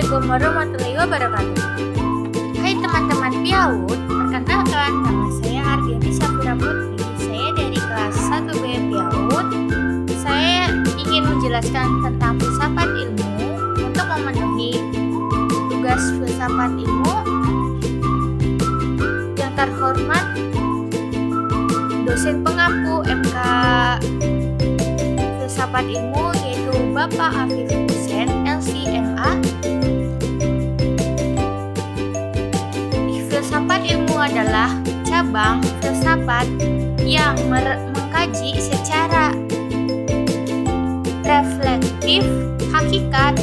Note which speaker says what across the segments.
Speaker 1: Assalamualaikum warahmatullahi wabarakatuh. Hai teman-teman PIAUD, perkenalkan nama saya Ardiani Safira Putri. Saya dari kelas 1B PIAUD. Saya ingin menjelaskan tentang filsafat ilmu. Untuk memenuhi tugas filsafat ilmu, yang terhormat dosen pengampu MK Filsafat Ilmu yaitu Bapak Afif Hussein LC.MA. Filsafat ilmu adalah cabang filsafat yang mengkaji secara reflektif hakikat,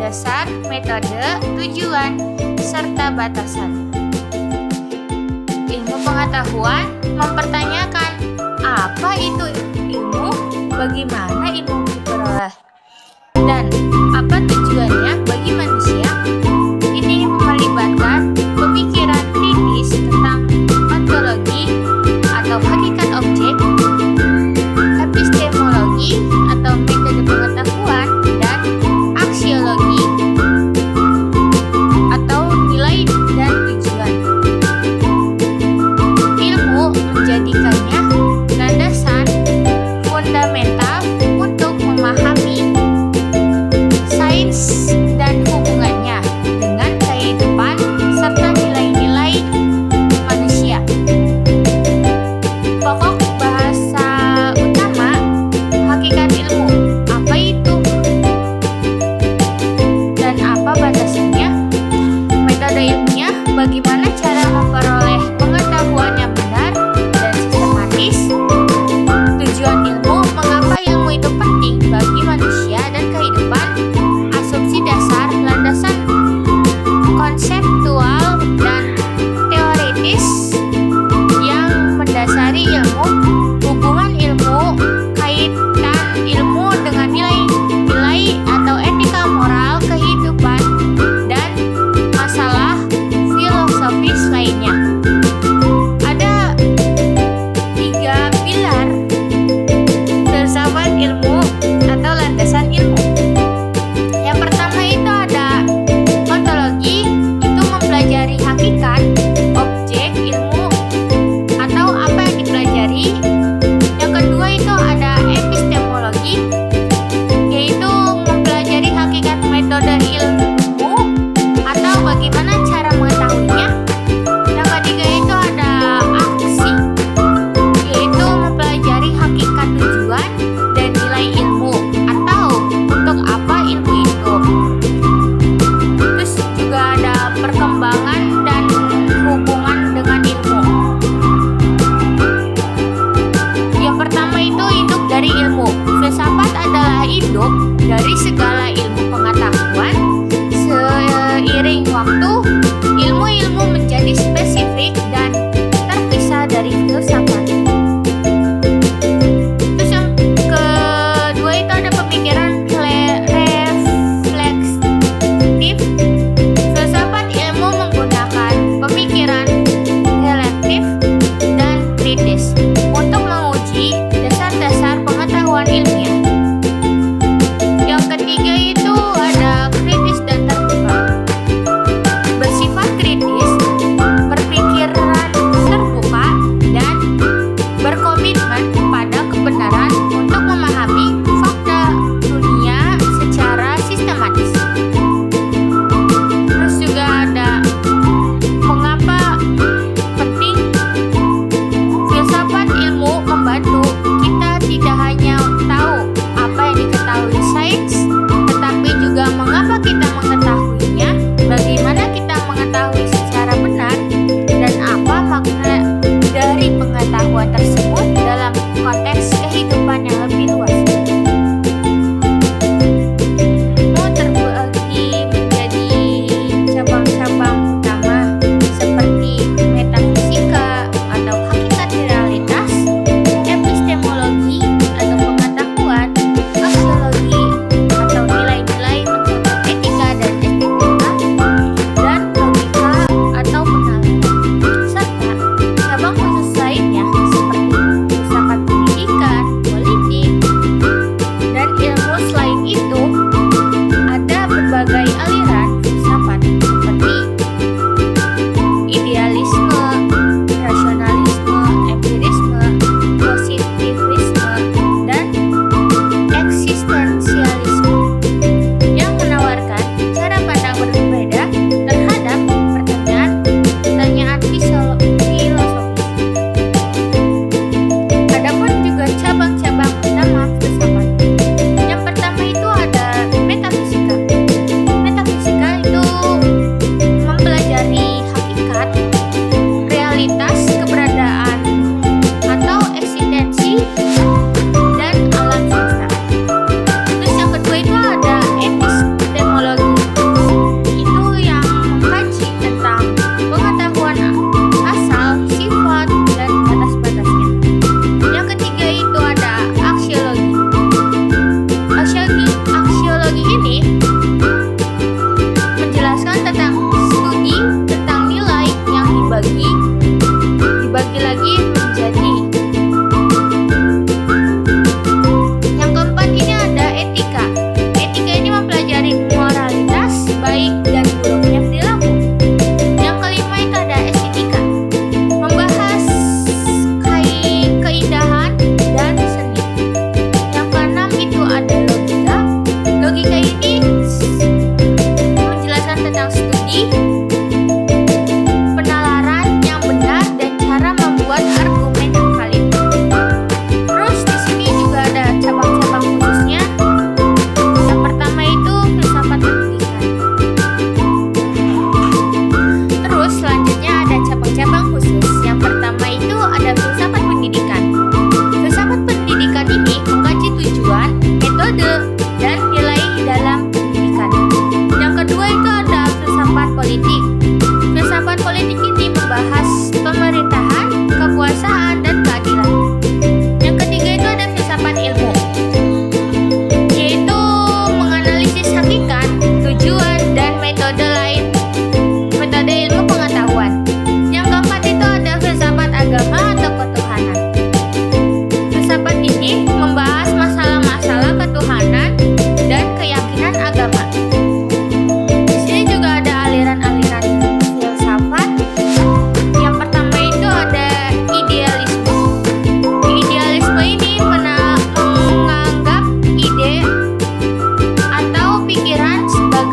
Speaker 1: dasar, metode, tujuan, serta batasan. Ilmu pengetahuan mempertanyakan apa itu ilmu, bagaimana ilmu diperoleh, dan apa tujuannya bagi manusia. Ini melibatkan pemikiran kritis tentang ontologi atau hakikat objek, epistemologi atau metode pengetahuan, dan aksiologi atau nilai dan tujuan. Ilmu menjadikannya landasan fundamental untuk memahami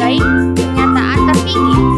Speaker 1: sebagai pernyataan tertinggi.